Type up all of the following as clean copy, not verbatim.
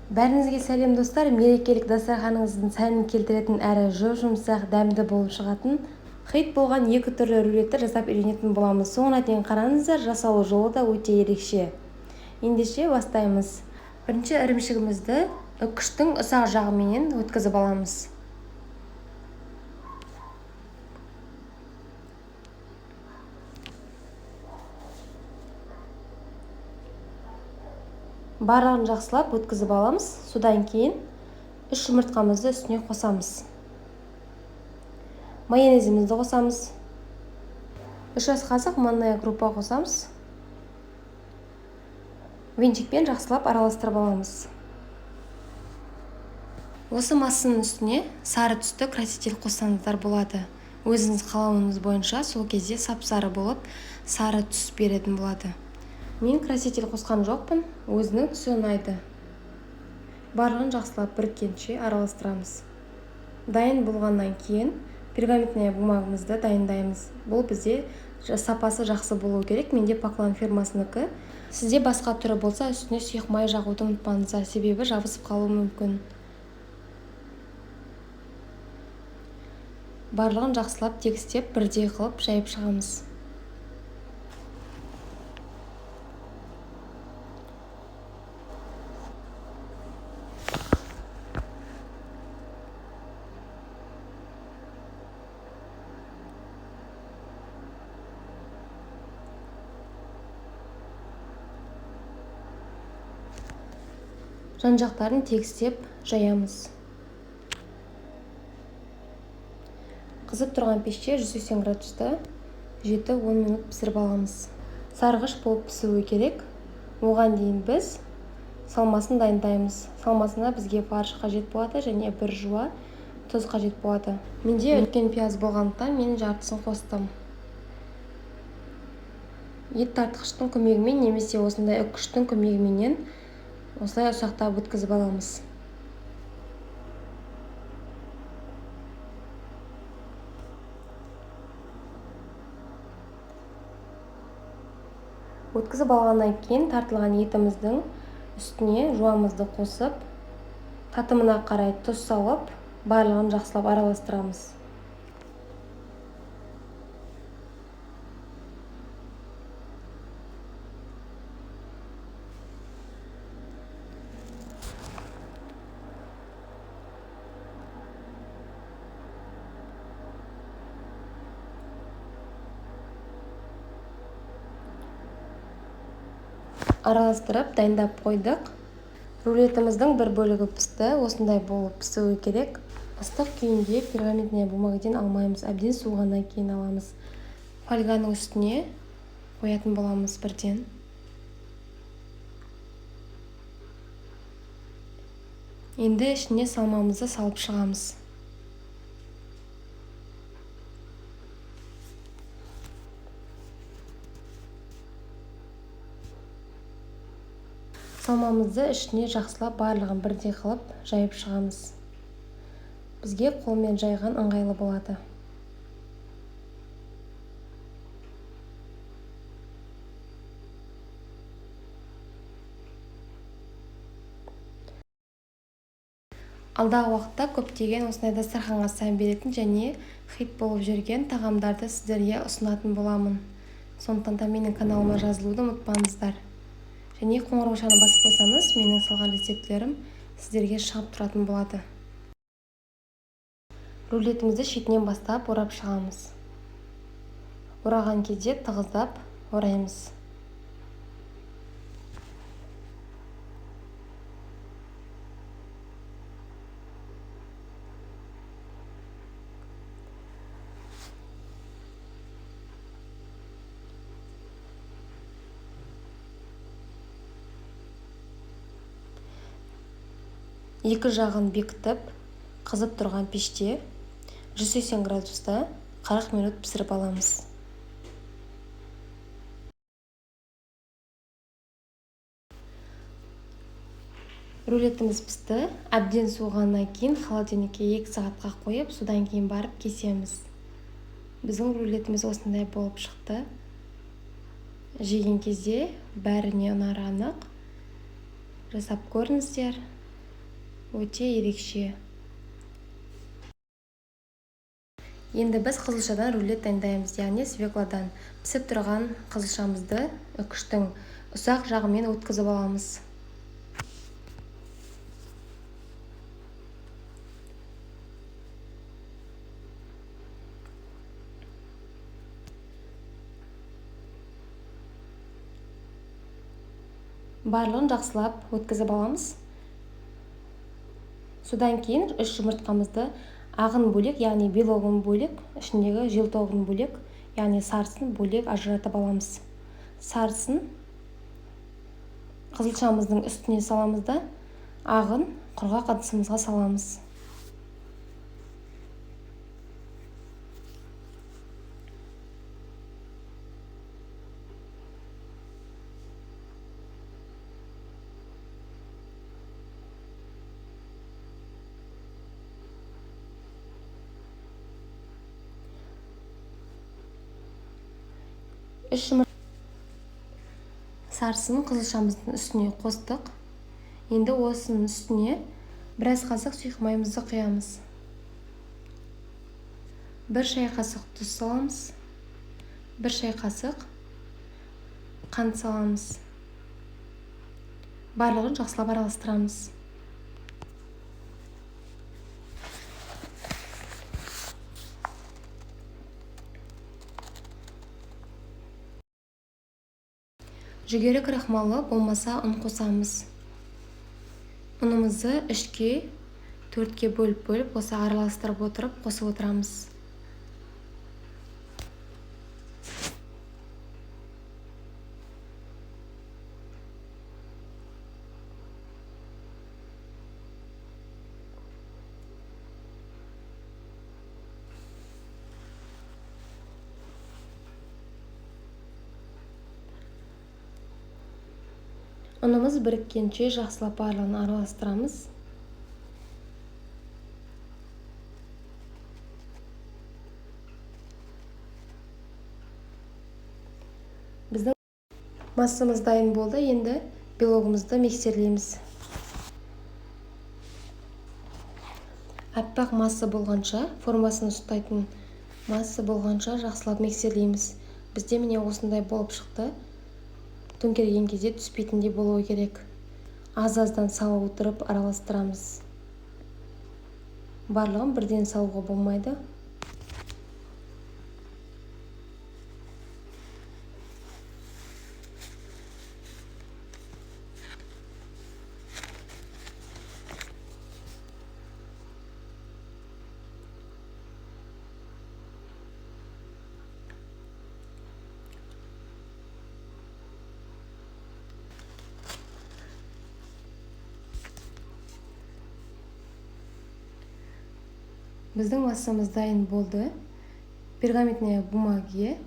Бәріңізге сәлем достар, мерекелік дастарханыңыздың сәнін келтіретін әрі жұп-жұмсақ дәмді болып шығатын хит болған 2 түрлі рулетті жасап үйренетін боламыз. Соңына дейін қараңыздар, жасалу жолы да өте ерекше. Ендеше бастаймыз. Бірінші ірімшігімізді үккіштің ұсақ жағымен өткізіп аламыз. Барлығын жақсылап өткізіп аламыз. Содан кейін 3 жұмыртқамызды үстіне қосамыз. Майонезімізді қосамыз. 3 ас қасық манная крупа қосамыз. Венчикпен жақсылап араластырып аламыз. Осы массаның үстіне сары түсті краситель қоссаңыздар болады. Өзіңіз қалауыңыз бойынша сол кезде сап-сары болып, сары түс беретін болады. Мен краситель қосқан жоқпын, өзінің түсі ұнайды. Барлығын жақсылап біріккенше араластырамыз. Дайын болғаннан кейін пергаментная бумагамызды дайындаймыз. Бұл бізде сапасы жақсы болу керек. Менде Поклан фирмасынікі. Сізде басқа түрі болса, үстіне сұйық май жағуды ұмытпаңыздар, себебі жабысып қалуы мүмкін. Барлығын жақсылап тегістеп, бірдей қылып жайып шығамыз. Жан-жақтарын тегістеп жаямыз. Қызып тұрған пеште 180 градуста 7-10 минут пісіріп аламыз. Сарғыш болып пісуі керек. Оған дейін біз салмасын дайындаймыз. Салмасына бізге фарш қажет болады және бір жуа тұз қажет болады. Менде үлкен пияз болғандықтан мен жартысын қостым. Ет тартқыштың көмегімен немесе осындай үккіштің көмегімен осылай ұсақтап өткізіп аламыз. Өткізіп алғаннан кейін тартылған етіміздің үстіне жуамызды қосып, татымына қарай тұз салып, барлығын жақсылап араластырамыз. Араластырып дайындап қойдық. Рулетіміздің бір бөлігі пісті. Осындай болып пісуі керек. Ыстық күйінде пергаментная бумагадан алмаймыз. Әбден суығаннан кейін аламыз. Фольганың үстіне қоятын боламыз бірден. Енді ішіне салмамызды салып шығамыз. Салмамызды ішіне жақсылап барлығын бірдей қылып жайып шығамыз. Бізге қолмен жайған ыңғайлы болады. Алдағы уақытта көптеген осындай дастарханға сән беретін және хит болып жүрген тағамдарды сіздерге ұсынатын боламын. Сондықтан да менің каналыма жазылуды ұмытпаңыздар. Және қоңыраушаны басып қойсаңыз, менің салған рецептлерім сіздерге шығып тұратын болады. Рулетімізді шетінен бастап орап шығамыз. Ораған кезде тығыздап ораймыз. Екі жағын бекітіп, қызып тұрған пеште 180 градуста 40 минут пісіріп аламыз. Рулетіміз пісті. Әбден суығаннан кейін холодильникке 2 сағатқа қойып, содан кейін барып кесеміз. Біздің рулетіміз осындай болып шықты. Жеген кезде бәріне ұнары анық. Жасап көріңіздер. өте ерекше. Енді біз қызылшадан рулет дайындаймыз, яғни свекладан. Пісіп тұрған қызылшамызды үкіштің ұсақ жағымен өткізіп аламыз. Барлығын жақсылап өткізіп аламыз. Содан кейін 3 жұмыртқамызды ағын бөлек, яғни белогын бөлек, ішіндегі желтоғын бөлек, яғни сарысын бөлек ажыратып аламыз. Сарысын қызылшамыздың үстіне саламыз да, ағын құрғақ ыдысымызға саламыз. Сарысын қызылшамыздың үстіне қостық. Енді осының үстіне біраз қасық сұйық майымызды құямыз. 1 шай қасық тұз саламыз. 1 шай қасық қант саламыз. Барлығын жақсылап араластырамыз. Жүгері крахмалы болмаса ұн қосамыз. Ұнымызды 3-ке 4-ке бөліп осы араластырып отырып қосып отырамыз. Ұнымыз біріккенше жақсылап барлығын араластырамыз. Біздің массамыз дайын болды. Енді белогымызды миксерлейміз. Аппақ масса болғанша, формасын ұстайтын масса болғанша жақсылап миксерлейміз. Бізде міне осындай болып шықты. Төңкерген кезде түспейтіндей болуы керек. Аз-аздан сала отырып араластырамыз. Барлығын бірден салуға болмайды. Біздің массамыз дайын болды. Пергаментная бумаге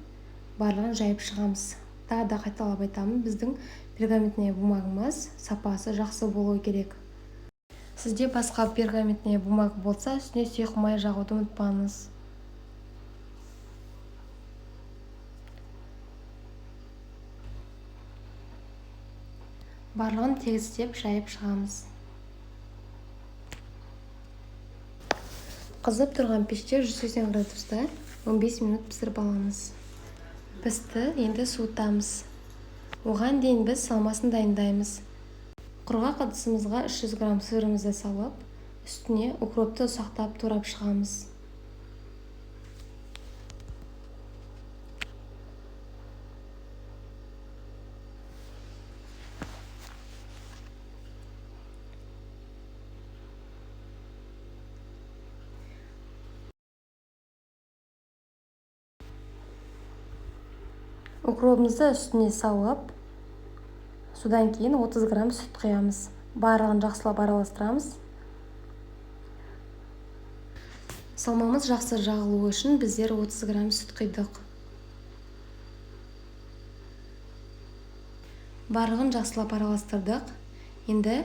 барлығын жайып шығамыз. Тағы да қайталап айтамын, біздің пергаментная бумагымыз сапасы жақсы болуы керек. Сізде басқа пергаментная бумага болса, үстіне сұйық май жағуды ұмытпаңыз. Барлығын тегістеп жайып шығамыз. Қызып тұрған пеште 180 градуста 15 минут пісіріп аламыз. Пісті, енді суытамыз. Оған дейін біз салмасын дайындаймыз. Құрғақ ыдысымызға 300 грамм сырымызды салып, үстіне укропты ұсақтап турап шығамыз. Укробымызды үстіне салып, содан кейін 30 грамм сүт құямыз. Барлығын жақсылап араластырамыз. Салмамыз жақсы жағылуы үшін біздер 30 грамм сүт құйдық. Барлығын жақсылап араластырдық. Енді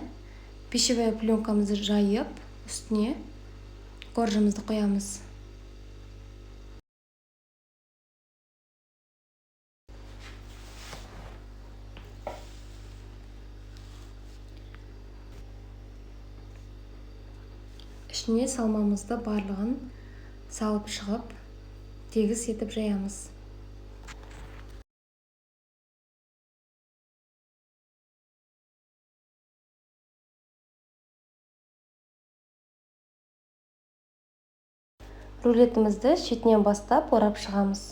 пищевая пленкамызды жайып, үстіне коржымызды құямыз. ішіне салмамызды барлығын салып шығып тегіс етіп жаямыз. Рулетімізді шетінен бастап орап шығамыз.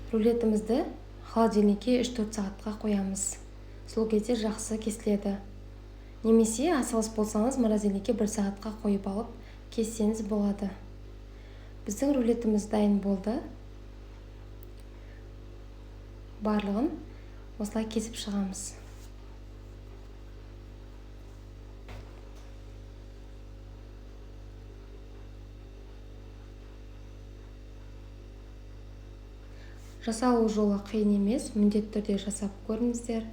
Рулетімізді холодильникке 3-4 сағатқа қоямыз. Сол кезде жақсы кесіледі. Немесе асығыс болсаңыз морозильникке 1 сағатқа қойып алып кессеңіз болады. Біздің рулетіміз дайын болды. Барлығын осылай кесіп шығамыз. Жасалу жолы қиын емес, міндетті түрде жасап көріңіздер.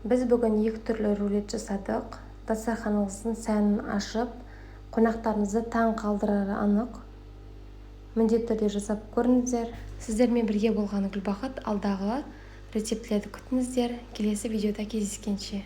Біз бүгін 2 түрлі рулет жасадық. Дастарханыңыздың сәнін ашып, қонақтарыңызды таң қалдырары анық. Міндетті түрде жасап көріңіздер. Сіздермен бірге болған Гүлбақыт. Алдағы рецептілерді күтіңіздер. Келесі видеода кездескенше.